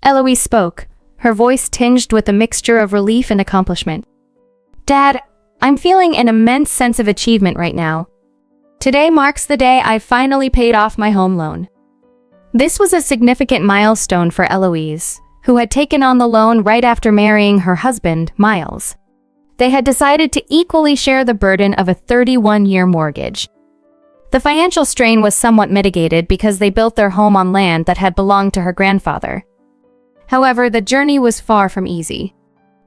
Eloise spoke, her voice tinged with a mixture of relief and accomplishment. Dad, I'm feeling an immense sense of achievement right now. Today marks the day I finally paid off my home loan. This was a significant milestone for Eloise, who had taken on the loan right after marrying her husband, Miles. They had decided to equally share the burden of a 31-year mortgage. The financial strain was somewhat mitigated because they built their home on land that had belonged to her grandfather. However, the journey was far from easy.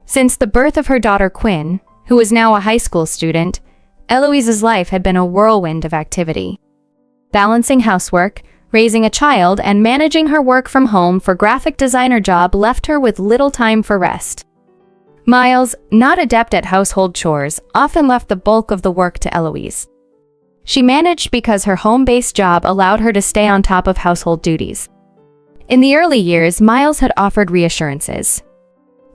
Since the birth of her daughter Quinn, who is now a high school student, Eloise's life had been a whirlwind of activity. Balancing housework, raising a child, and managing her work from home for graphic designer job left her with little time for rest. Miles, not adept at household chores, often left the bulk of the work to Eloise. She managed because her home-based job allowed her to stay on top of household duties. In the early years, Miles had offered reassurances.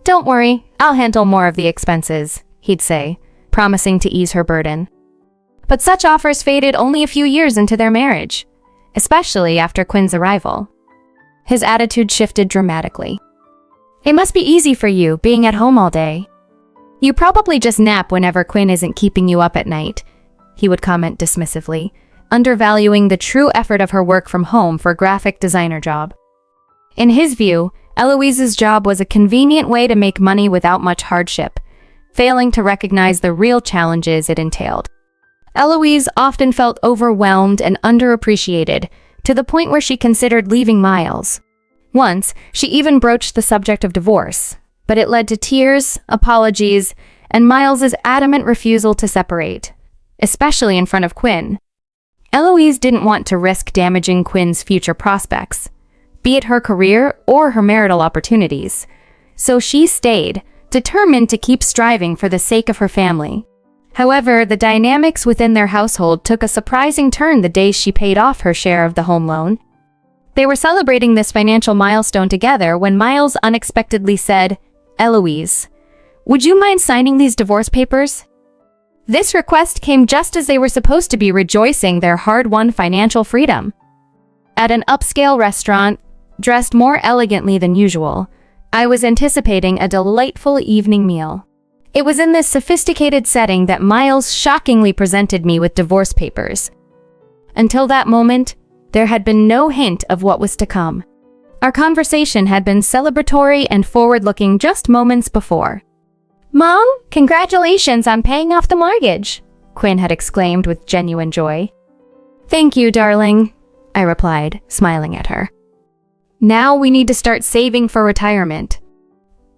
"Don't worry, I'll handle more of the expenses," he'd say, promising to ease her burden. But such offers faded only a few years into their marriage, especially after Quinn's arrival. His attitude shifted dramatically. "It must be easy for you, being at home all day. You probably just nap whenever Quinn isn't keeping you up at night," he would comment dismissively, undervaluing the true effort of her work from home for a graphic designer job. In his view, Eloise's job was a convenient way to make money without much hardship, failing to recognize the real challenges it entailed. Eloise often felt overwhelmed and underappreciated, to the point where she considered leaving Miles. Once, she even broached the subject of divorce, but it led to tears, apologies, and Miles's adamant refusal to separate, especially in front of Quinn. Eloise didn't want to risk damaging Quinn's future prospects, be it her career or her marital opportunities, so she stayed, determined to keep striving for the sake of her family. However, the dynamics within their household took a surprising turn the day she paid off her share of the home loan. They were celebrating this financial milestone together when Miles unexpectedly said, "Eloise, would you mind signing these divorce papers?" This request came just as they were supposed to be rejoicing their hard-won financial freedom. At an upscale restaurant, dressed more elegantly than usual, I was anticipating a delightful evening meal. It was in this sophisticated setting that Miles shockingly presented me with divorce papers. Until that moment, there had been no hint of what was to come. Our conversation had been celebratory and forward-looking just moments before. "Mom, congratulations on paying off the mortgage," Quinn had exclaimed with genuine joy. "Thank you, darling," I replied, smiling at her. "Now we need to start saving for retirement."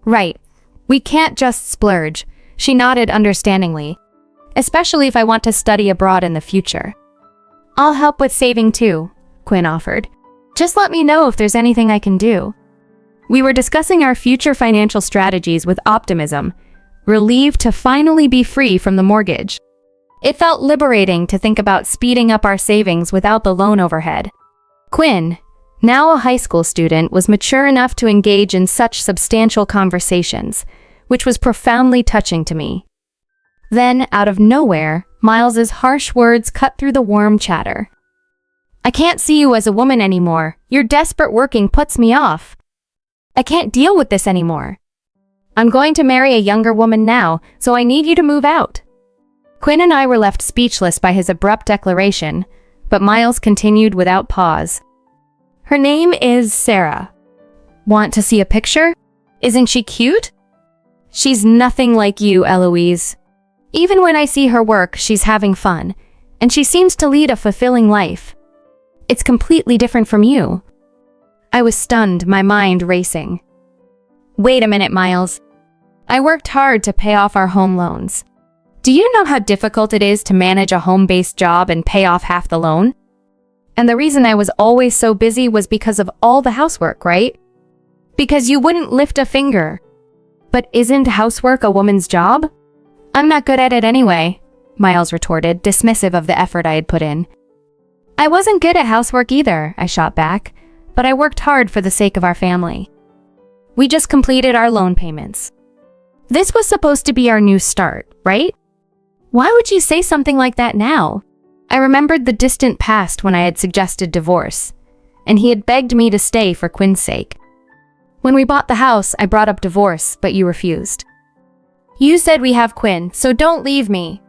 "Right. We can't just splurge," she nodded understandingly, "especially if I want to study abroad in the future." "I'll help with saving too," Quinn offered. "Just let me know if there's anything I can do." We were discussing our future financial strategies with optimism, relieved to finally be free from the mortgage. It felt liberating to think about speeding up our savings without the loan overhead. Quinn, now a high school student, was mature enough to engage in such substantial conversations, which was profoundly touching to me. Then, out of nowhere, Miles's harsh words cut through the warm chatter. "I can't see you as a woman anymore. Your desperate working puts me off. I can't deal with this anymore. I'm going to marry a younger woman now, so I need you to move out." Quinn and I were left speechless by his abrupt declaration, but Miles continued without pause. "Her name is Sarah. Want to see a picture? Isn't she cute? She's nothing like you, Eloise. Even when I see her work, she's having fun, and she seems to lead a fulfilling life. It's completely different from you." I was stunned, my mind racing. "Wait a minute, Miles. I worked hard to pay off our home loans. Do you know how difficult it is to manage a home-based job and pay off half the loan? And the reason I was always so busy was because of all the housework, right? Because you wouldn't lift a finger. But isn't housework a woman's job? I'm not good at it anyway," Miles retorted, dismissive of the effort I had put in. "I wasn't good at housework either," I shot back, "but I worked hard for the sake of our family. We just completed our loan payments. This was supposed to be our new start, right? Why would you say something like that now?" I remembered the distant past when I had suggested divorce, and he had begged me to stay for Quinn's sake. When we bought the house, I brought up divorce, but you refused. You said we have Quinn, so don't leave me.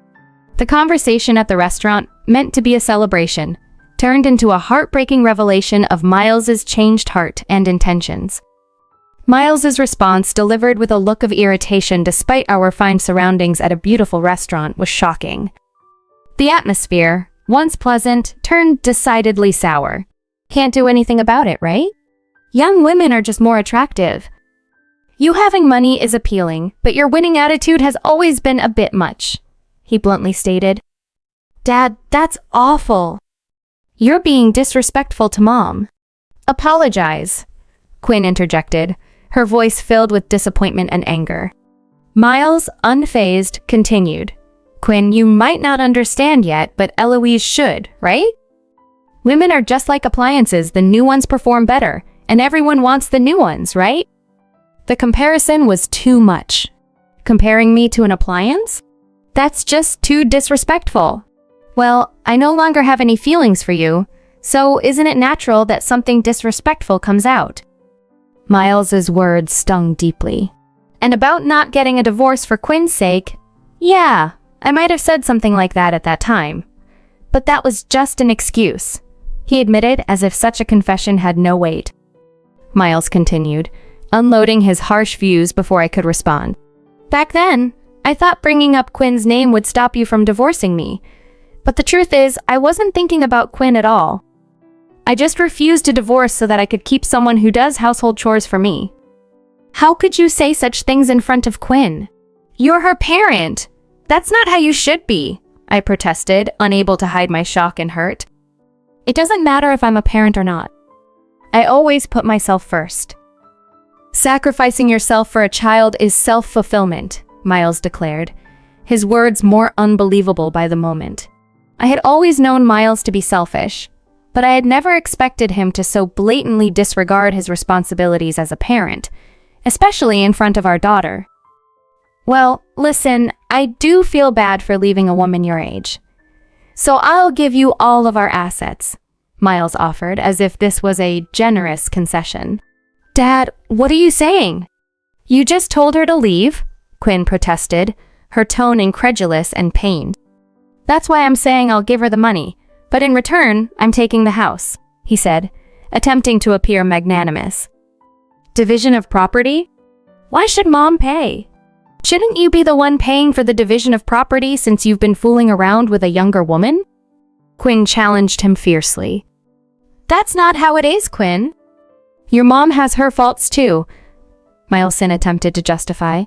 The conversation at the restaurant, meant to be a celebration, turned into a heartbreaking revelation of Miles's changed heart and intentions. Miles's response, delivered with a look of irritation despite our fine surroundings at a beautiful restaurant, was shocking. The atmosphere, once pleasant, turned decidedly sour. Can't do anything about it, right? Young women are just more attractive. You having money is appealing, but your winning attitude has always been a bit much, he bluntly stated. Dad, that's awful. You're being disrespectful to Mom. Apologize, Quinn interjected, her voice filled with disappointment and anger. Miles, unfazed, continued. Quinn, you might not understand yet, but Eloise should, right? Women are just like appliances, the new ones perform better, and everyone wants the new ones, right? The comparison was too much. Comparing me to an appliance? That's just too disrespectful. Well, I no longer have any feelings for you, so isn't it natural that something disrespectful comes out? Miles's words stung deeply. And about not getting a divorce for Quinn's sake, yeah, I might have said something like that at that time. But that was just an excuse, he admitted, as if such a confession had no weight. Miles continued, unloading his harsh views before I could respond. Back then, I thought bringing up Quinn's name would stop you from divorcing me. But the truth is, I wasn't thinking about Quinn at all. I just refused to divorce so that I could keep someone who does household chores for me. How could you say such things in front of Quinn? You're her parent. That's not how you should be, I protested, unable to hide my shock and hurt. It doesn't matter if I'm a parent or not. I always put myself first. Sacrificing yourself for a child is self-fulfillment, Miles declared, his words more unbelievable by the moment. I had always known Miles to be selfish, but I had never expected him to so blatantly disregard his responsibilities as a parent, especially in front of our daughter. Well, listen, I do feel bad for leaving a woman your age. So I'll give you all of our assets, Miles offered, as if this was a generous concession. Dad, what are you saying? You just told her to leave, Quinn protested, her tone incredulous and pained. That's why I'm saying I'll give her the money, but in return, I'm taking the house, he said, attempting to appear magnanimous. Division of property? Why should Mom pay? Shouldn't you be the one paying for the division of property since you've been fooling around with a younger woman? Quinn challenged him fiercely. That's not how it is, Quinn. Your mom has her faults too, Mileson attempted to justify,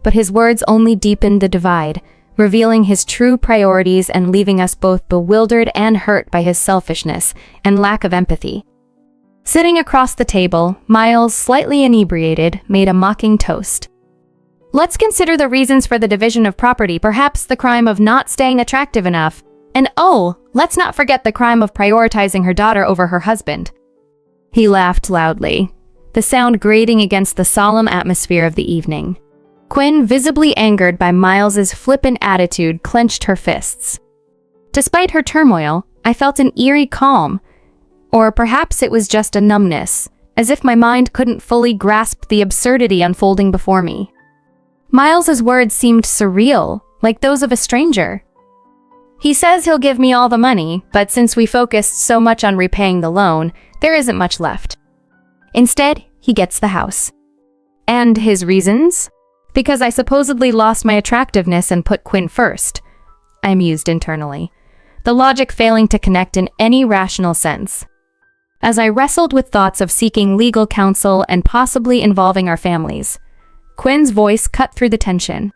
but his words only deepened the divide, revealing his true priorities and leaving us both bewildered and hurt by his selfishness and lack of empathy. Sitting across the table, Miles, slightly inebriated, made a mocking toast. Let's consider the reasons for the division of property, perhaps the crime of not staying attractive enough, and oh, let's not forget the crime of prioritizing her daughter over her husband. He laughed loudly, the sound grating against the solemn atmosphere of the evening. Quinn, visibly angered by Miles's flippant attitude, clenched her fists. Despite her turmoil, I felt an eerie calm, or perhaps it was just a numbness, as if my mind couldn't fully grasp the absurdity unfolding before me. Miles's words seemed surreal, like those of a stranger. He says he'll give me all the money, but since we focused so much on repaying the loan, there isn't much left. Instead, he gets the house. And his reasons? Because I supposedly lost my attractiveness and put Quinn first. I mused internally, the logic failing to connect in any rational sense. As I wrestled with thoughts of seeking legal counsel and possibly involving our families, Quinn's voice cut through the tension.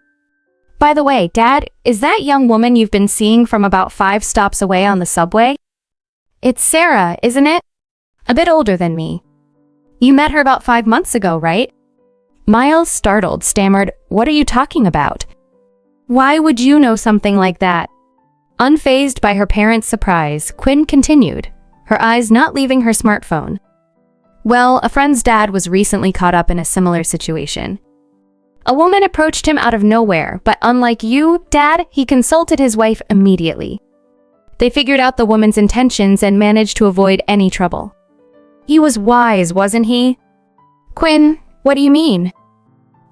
By the way, Dad, is that young woman you've been seeing from about 5 stops away on the subway? It's Sarah, isn't it? A bit older than me. You met her about 5 months ago, right? Miles, startled, stammered, "What are you talking about?" Why would you know something like that? Unfazed by her parents' surprise, Quinn continued, her eyes not leaving her smartphone. Well, a friend's dad was recently caught up in a similar situation. A woman approached him out of nowhere, but unlike you, Dad, he consulted his wife immediately. They figured out the woman's intentions and managed to avoid any trouble. He was wise, wasn't he? Quinn, What do you mean?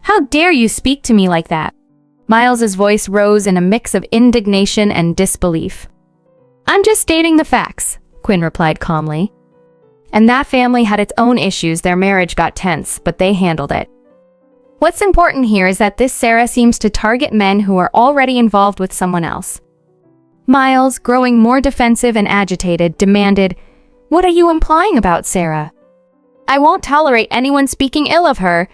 How dare you speak to me like that? Miles's voice rose in a mix of indignation and disbelief. I'm just stating the facts, Quinn replied calmly. And that family had its own issues. Their marriage got tense, but they handled it. What's important here is that this Sarah seems to target men who are already involved with someone else. Miles, growing more defensive and agitated, demanded, What are you implying about Sarah? I won't tolerate anyone speaking ill of her.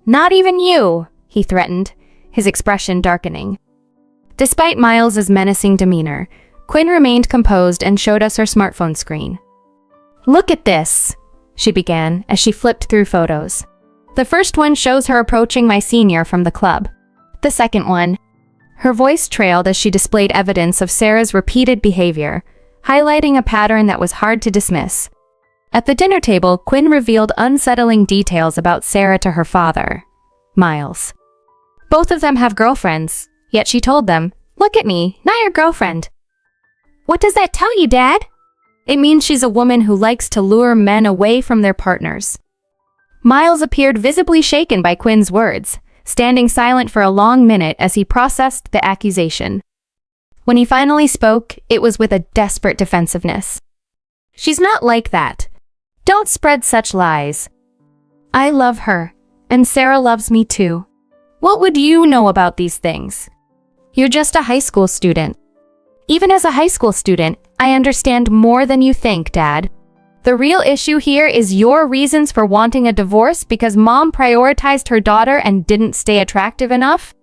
Not even you, he threatened, his expression darkening. Despite Miles's menacing demeanor, Quinn remained composed and showed us her smartphone screen. Look at this, she began as she flipped through photos. The first one shows her approaching my senior from the club. The second one. Her voice trailed as she displayed evidence of Sarah's repeated behavior, highlighting a pattern that was hard to dismiss. At the dinner table, Quinn revealed unsettling details about Sarah to her father, Miles. Both of them have girlfriends, yet she told them, Look at me, not your girlfriend. What does that tell you, Dad? It means she's a woman who likes to lure men away from their partners. Miles appeared visibly shaken by Quinn's words, standing silent for a long minute as he processed the accusation. When he finally spoke, it was with a desperate defensiveness. She's not like that. Don't spread such lies. I love her, and Sarah loves me too. What would you know about these things? You're just a high school student. Even as a high school student, I understand more than you think, Dad. The real issue here is your reasons for wanting a divorce because Mom prioritized her daughter and didn't stay attractive enough?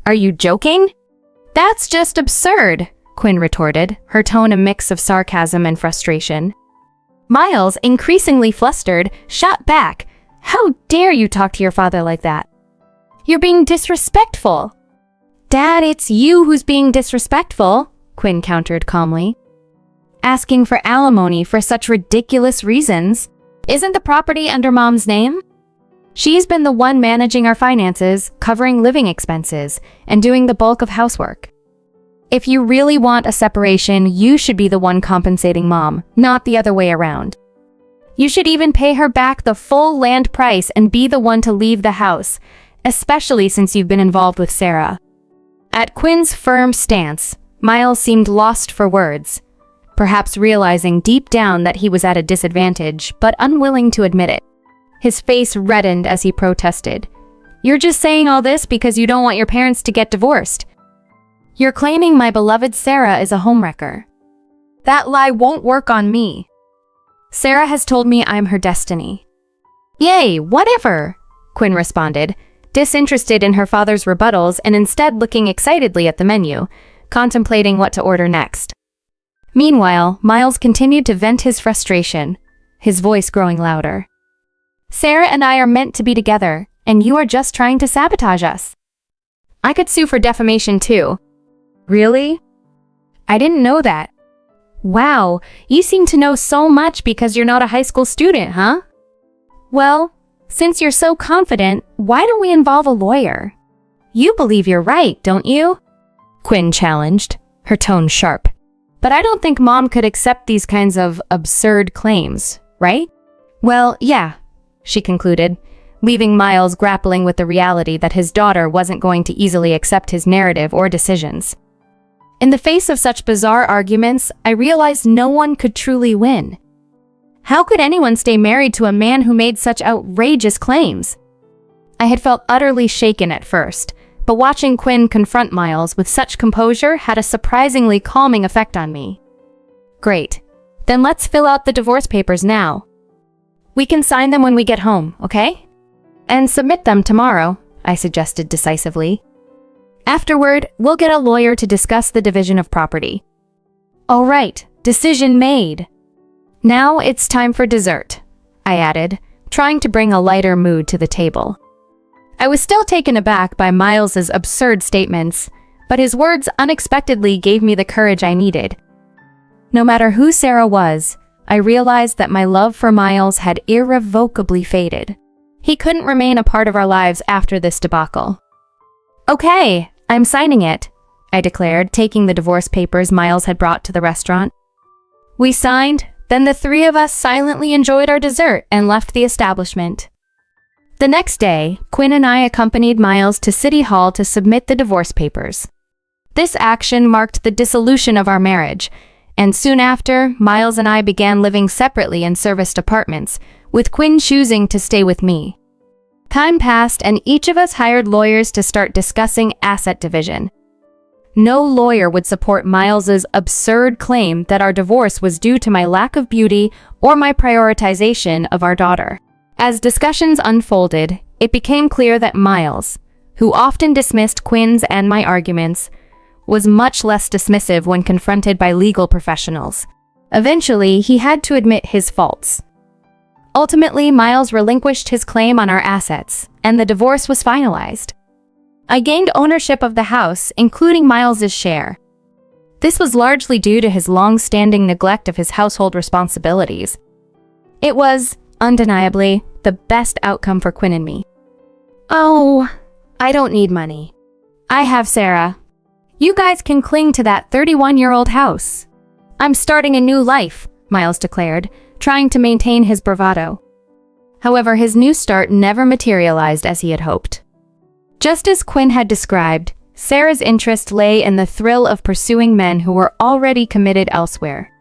Are you joking? That's just absurd, Quinn retorted, her tone a mix of sarcasm and frustration. Miles, increasingly flustered, shot back. How dare you talk to your father like that? You're being disrespectful. Dad, it's you who's being disrespectful, Quinn countered calmly. Asking for alimony for such ridiculous reasons. Isn't the property under Mom's name? She's been the one managing our finances, covering living expenses, and doing the bulk of housework. If you really want a separation, you should be the one compensating Mom, not the other way around. You should even pay her back the full land price and be the one to leave the house, especially since you've been involved with Sarah. At Quinn's firm stance, Miles seemed lost for words, perhaps realizing deep down that he was at a disadvantage, but unwilling to admit it. His face reddened as he protested. You're just saying all this because you don't want your parents to get divorced. You're claiming my beloved Sarah is a homewrecker. That lie won't work on me. Sarah has told me I'm her destiny. Yay, whatever, Quinn responded, disinterested in her father's rebuttals and instead looking excitedly at the menu, contemplating what to order next. Meanwhile, Miles continued to vent his frustration, his voice growing louder. Sarah and I are meant to be together, and you are just trying to sabotage us. I could sue for defamation too. Really? I didn't know that. Wow, you seem to know so much because you're not a high school student, huh? Well, since you're so confident, why don't we involve a lawyer? You believe you're right, don't you? Quinn challenged, her tone sharp. But I don't think Mom could accept these kinds of absurd claims, right? Well, yeah, she concluded, leaving Miles grappling with the reality that his daughter wasn't going to easily accept his narrative or decisions. In the face of such bizarre arguments, I realized no one could truly win. How could anyone stay married to a man who made such outrageous claims? I had felt utterly shaken at first, but watching Quinn confront Miles with such composure had a surprisingly calming effect on me. Great. Then let's fill out the divorce papers now. We can sign them when we get home, okay? And submit them tomorrow, I suggested decisively. Afterward, we'll get a lawyer to discuss the division of property. All right, decision made. Now it's time for dessert, I added, trying to bring a lighter mood to the table. I was still taken aback by Miles's absurd statements, but his words unexpectedly gave me the courage I needed. No matter who Sarah was, I realized that my love for Miles had irrevocably faded. He couldn't remain a part of our lives after this debacle. Okay, I'm signing it, I declared, taking the divorce papers Miles had brought to the restaurant. We signed, then the three of us silently enjoyed our dessert and left the establishment. The next day, Quinn and I accompanied Miles to City Hall to submit the divorce papers. This action marked the dissolution of our marriage, and soon after, Miles and I began living separately in serviced apartments, with Quinn choosing to stay with me. Time passed and each of us hired lawyers to start discussing asset division. No lawyer would support Miles's absurd claim that our divorce was due to my lack of beauty or my prioritization of our daughter. As discussions unfolded, it became clear that Miles, who often dismissed Quinn's and my arguments, was much less dismissive when confronted by legal professionals. Eventually, he had to admit his faults. Ultimately, Miles relinquished his claim on our assets, and the divorce was finalized. I gained ownership of the house, including Miles's share. This was largely due to his long-standing neglect of his household responsibilities. It was, undeniably, the best outcome for Quinn and me. Oh, I don't need money. I have Sarah. You guys can cling to that 31-year-old house. I'm starting a new life, Miles declared, trying to maintain his bravado. However, his new start never materialized as he had hoped. Just as Quinn had described, Sarah's interest lay in the thrill of pursuing men who were already committed elsewhere.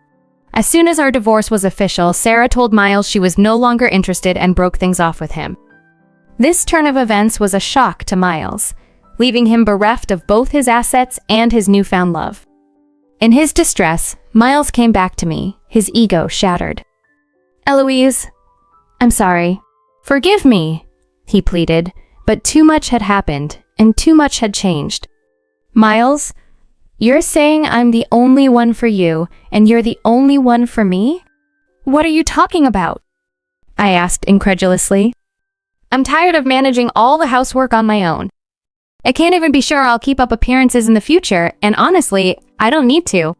As soon as our divorce was official, Sarah told Miles she was no longer interested and broke things off with him. This turn of events was a shock to Miles, leaving him bereft of both his assets and his newfound love. In his distress, Miles came back to me, his ego shattered. "Eloise, I'm sorry. Forgive me," he pleaded, but too much had happened, and too much had changed. "Miles, you're saying I'm the only one for you, and you're the only one for me? What are you talking about?" I asked incredulously. "I'm tired of managing all the housework on my own. I can't even be sure I'll keep up appearances in the future, and honestly, I don't need to.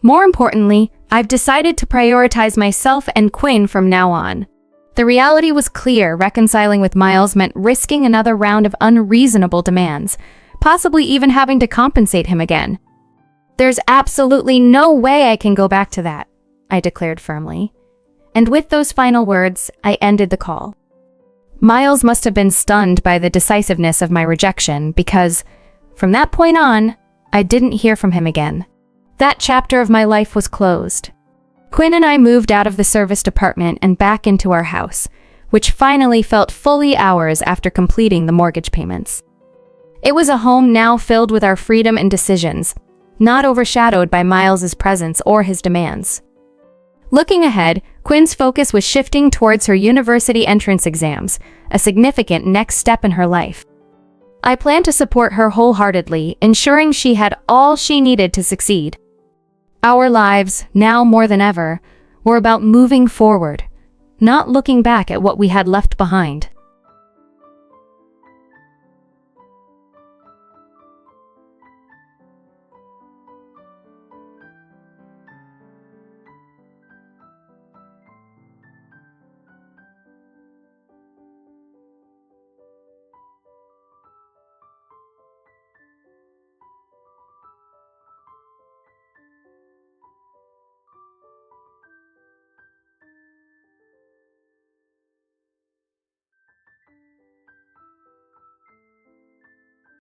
More importantly, I've decided to prioritize myself and Quinn from now on." The reality was clear. Reconciling with Miles meant risking another round of unreasonable demands, possibly even having to compensate him again. "There's absolutely no way I can go back to that," I declared firmly. And with those final words, I ended the call. Miles must have been stunned by the decisiveness of my rejection because, from that point on, I didn't hear from him again. That chapter of my life was closed. Quinn and I moved out of the serviced apartment and back into our house, which finally felt fully ours after completing the mortgage payments. It was a home now filled with our freedom and decisions, not overshadowed by Miles's presence or his demands. Looking ahead, Quinn's focus was shifting towards her university entrance exams, a significant next step in her life. I plan to support her wholeheartedly, ensuring she had all she needed to succeed. Our lives, now more than ever, were about moving forward, not looking back at what we had left behind.